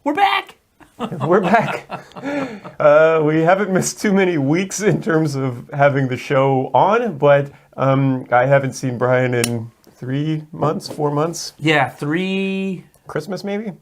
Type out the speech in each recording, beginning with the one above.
We're back! We're back. We haven't missed too many weeks in terms of having the show on, but I haven't seen Brian in 3 months, 4 months. Yeah, 3... Christmas, maybe?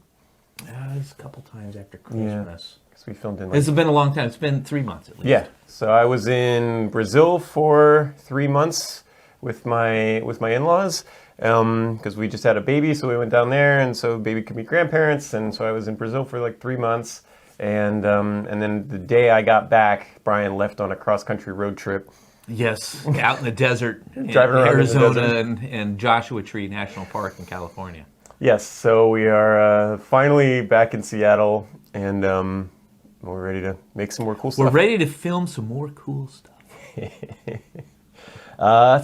It's a couple times after Christmas. Because we filmed in It's been a long time. It's been 3 months at least. Yeah. So I was in Brazil for 3 months with my in-laws. Because we just had a baby, so we went down there, and so baby could meet grandparents, and so I was in Brazil for like 3 months, and then the day I got back, Brian left on a cross-country road trip. Yes, out in the desert, Driving around Arizona in the desert. and Joshua Tree National Park in California. Yes, so we are finally back in Seattle, and we're ready to make some more cool stuff. We're ready to film some more cool stuff.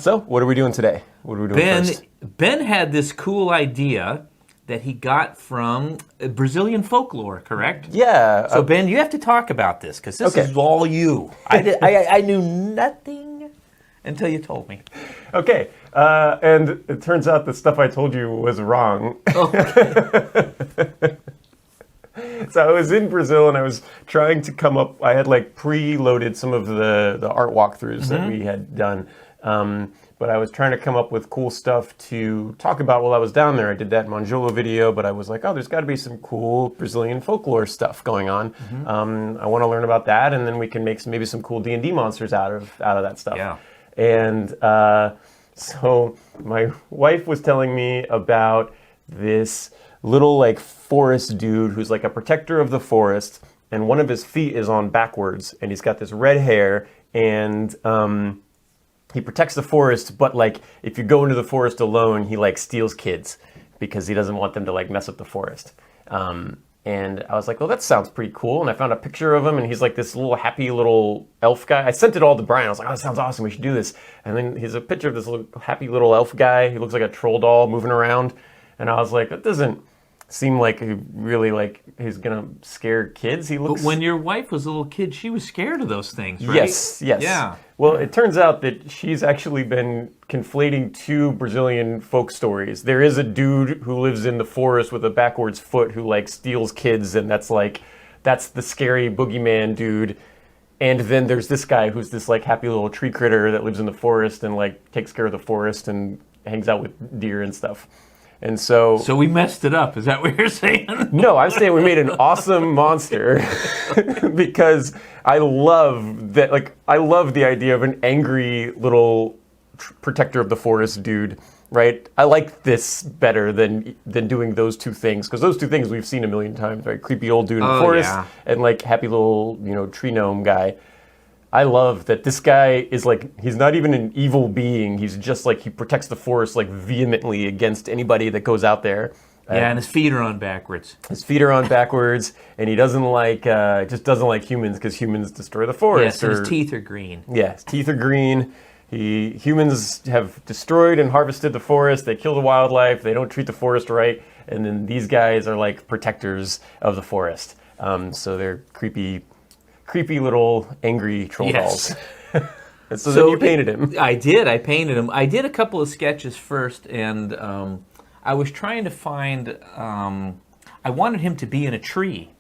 So what are we doing today? What are we doing first? Ben had this cool idea that he got from Brazilian folklore, correct? Yeah. So Ben, you have to talk about this because this is all you. I knew nothing until you told me. Okay. And it turns out the stuff I told you was wrong. Okay. So I was in Brazil and I was trying to come up. I had like preloaded some of the art walkthroughs that we had done. But I was trying to come up with cool stuff to talk about while I was down there. I did that Manjolo video, but I was like, oh, there's got to be some cool Brazilian folklore stuff going on. I want to learn about that, and then we can make maybe some cool D&D monsters out of that stuff. Yeah. And so my wife was telling me about this little like forest dude who's like a protector of the forest, and one of his feet is on backwards, and he's got this red hair, and he protects the forest, but like if you go into the forest alone, he like steals kids because he doesn't want them to like mess up the forest. And I was like, well, that sounds pretty cool. And I found a picture of him, and he's like this little happy little elf guy. I sent it all to Brian. I was like, oh, that sounds awesome. We should do this. And then he's a picture of this little happy little elf guy. He looks like a troll doll moving around. And I was like, that doesn't seem like he really like he's gonna scare kids. He looks. But when your wife was a little kid, she was scared of those things, right? Yes. Yeah. Well, it turns out that she's actually been conflating two Brazilian folk stories. There is a dude who lives in the forest with a backwards foot who like steals kids, and that's the scary boogeyman dude. And then there's this guy who's this like happy little tree critter that lives in the forest and like takes care of the forest and hangs out with deer and stuff. And so we messed it up. Is that what you're saying? No, I'm saying we made an awesome monster because I love that. Like, I love the idea of an angry little protector of the forest dude, right? I like this better than doing those two things, because those two things we've seen a million times, right? Creepy old dude in the forest and like happy little tree gnome guy. I love that this guy is like, he's not even an evil being. He's just like, he protects the forest like vehemently against anybody that goes out there. Yeah, and his feet are on backwards. His feet are on backwards, and he doesn't like, just doesn't like humans because humans destroy the forest. Yes, and his teeth are green. Yeah, his teeth are green. Humans have destroyed and harvested the forest. They kill the wildlife. They don't treat the forest right. And then these guys are like protectors of the forest. So they're creepy little angry troll dolls. So then you painted him. I did. I painted him. I did a couple of sketches first, and I was trying to find, I wanted him to be in a tree.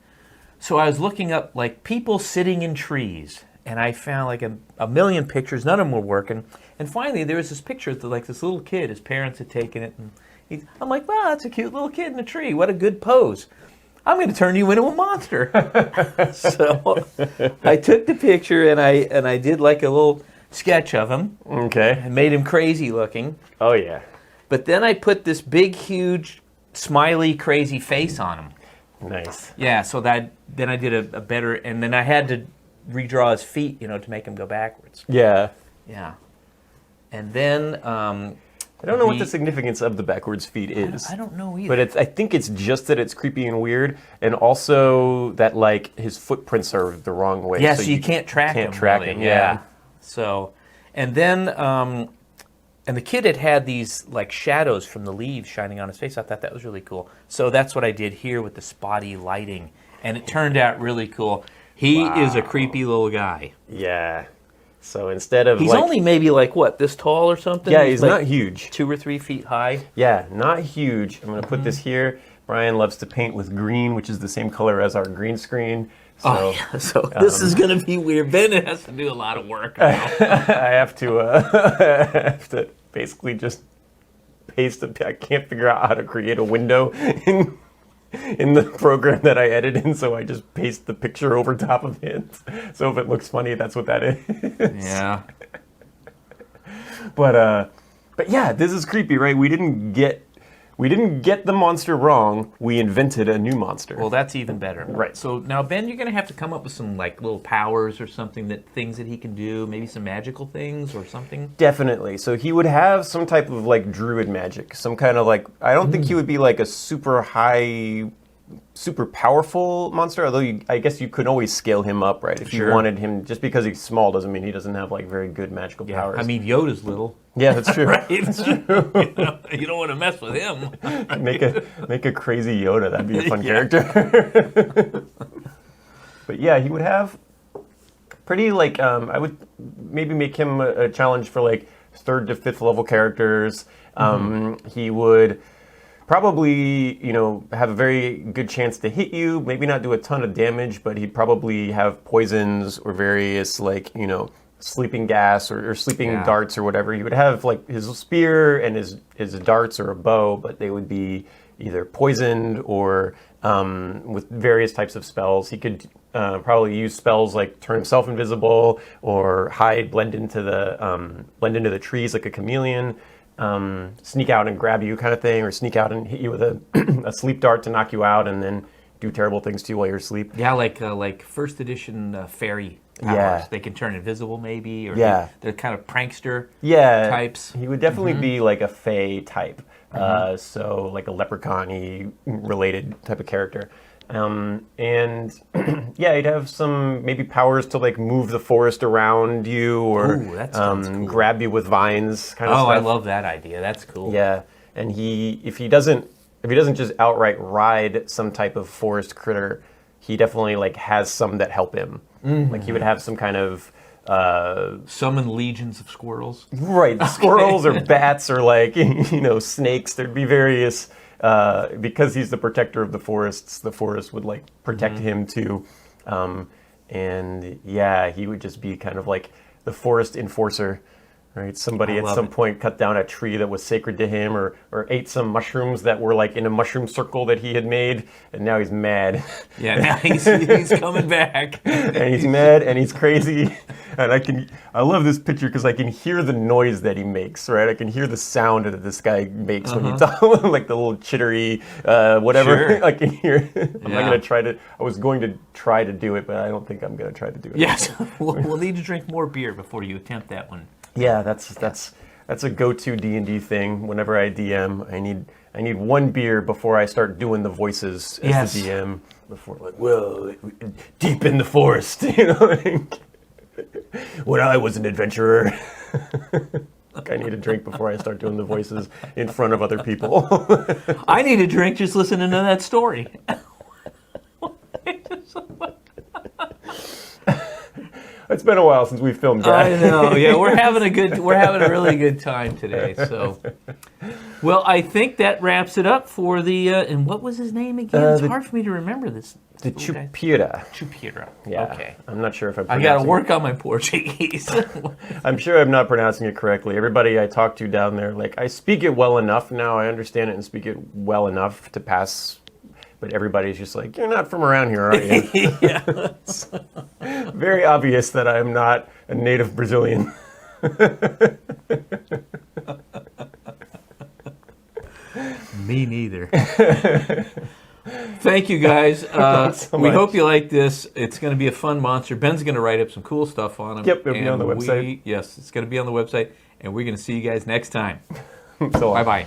So I was looking up like people sitting in trees, and I found like a million pictures. None of them were working. And finally there was this picture of like this little kid. His parents had taken it, and I'm like, wow, that's a cute little kid in a tree. What a good pose. I'm going to turn you into a monster. So I took the picture and I did like a little sketch of him. Okay. And made him crazy looking. Oh yeah. But then I put this big, huge, smiley, crazy face on him. Nice. Yeah. So then I did a better, and then I had to redraw his feet, to make him go backwards. Yeah. Yeah. And then I don't know what the significance of the backwards feet is. I don't know either. But I think it's just that it's creepy and weird, and also that like his footprints are the wrong way. Yeah, so you can't track him. Yeah. So, and then, and the kid had these like shadows from the leaves shining on his face. I thought that was really cool. So that's what I did here with the spotty lighting, and it turned out really cool. He is a creepy little guy. Yeah. So instead of he's only maybe like what, this tall or something? Yeah, he's like not huge. 2 or 3 feet high. Yeah, not huge. I'm going to put this here. Brian loves to paint with green, which is the same color as our green screen. So, Oh, yeah. So this is going to be weird. Ben has to do a lot of work now. I have to I have to basically just paste I can't figure out how to create a window in the program that I edit in, so I just paste the picture over top of it. So if it looks funny, that's what that is. Yeah. But yeah, this is creepy, right? We didn't get the monster wrong. We invented a new monster. Well, that's even better. Right. So now, Ben, you're going to have to come up with some like little powers or something, things that he can do, maybe some magical things or something. Definitely. So he would have some type of like druid magic, some kind of like, I don't think he would be like a super powerful monster, although I guess you could always scale him up, right? If you wanted him, just because he's small doesn't mean he doesn't have like very good magical powers. I mean, Yoda's little. Yeah, that's true. Right? It's true. You don't want to mess with him. Make a crazy Yoda. That'd be a fun character. But yeah, he would have pretty like I would maybe make him a challenge for like 3rd to 5th level characters. He would probably, have a very good chance to hit you, maybe not do a ton of damage, but he'd probably have poisons or various, like, sleeping gas or sleeping darts or whatever. He would have, like, his spear and his darts or a bow, but they would be either poisoned or with various types of spells. He could probably use spells like turn himself invisible or hide, blend into the trees like a chameleon. Sneak out and grab you kind of thing, or sneak out and hit you with a sleep dart to knock you out and then do terrible things to you while you're asleep. Yeah, like first edition fairy powers. Yeah. They can turn invisible maybe, or they're kind of prankster types. He would definitely be like a fae type, so like a leprechaun-y related type of character. And he'd have some maybe powers to like move the forest around you, or that sounds cool. grab you with vines kind of stuff. Oh, I love that idea. That's cool. Yeah, and if he doesn't just outright ride some type of forest critter, he definitely like has some that help him. Like he would have some kind of summon legions of squirrels. Right, squirrels or bats or like snakes. There'd be various. Because he's the protector of the forests, the forest would like protect him too. And yeah, he would just be kind of like the forest enforcer, right? Somebody at some point cut down a tree that was sacred to him, or ate some mushrooms that were like in a mushroom circle that he had made, and now he's mad. Yeah, now he's coming back. And he's mad and he's crazy. And I love this picture because I can hear the noise that he makes, right? I can hear the sound that this guy makes when he talks, like the little chittery, whatever. Sure. I can hear. I'm not going to try to. I was going to try to do it, but I don't think I'm going to try to do it. Yes, we'll need to drink more beer before you attempt that one. Yeah, that's a go-to D&D thing. Whenever I DM, I need one beer before I start doing the voices as the DM. Before, like, well, deep in the forest, when I was an adventurer. I need a drink before I start doing the voices in front of other people. I need a drink just listening to that story. It's been a while since we filmed that. I know. Yeah, we're having a really good time today. So, well, I think that wraps it up for the. And what was his name again? It's hard for me to remember this. The Curupira. Curupira. Yeah. Okay. I'm not sure if I'm. I got to work on my Portuguese. I'm sure I'm not pronouncing it correctly. Everybody I talk to down there, like, I speak it well enough now. I understand it and speak it well enough to pass. But everybody's just like, you're not from around here, are you? Yeah. Very obvious that I'm not a native Brazilian. Me neither. Thank you, guys. So we much. hope you like this. It's going to be a fun monster. Ben's going to write up some cool stuff on him. Yep, it'll be on the website. Yes, it's going to be on the website. And we're going to see you guys next time. So Bye-bye.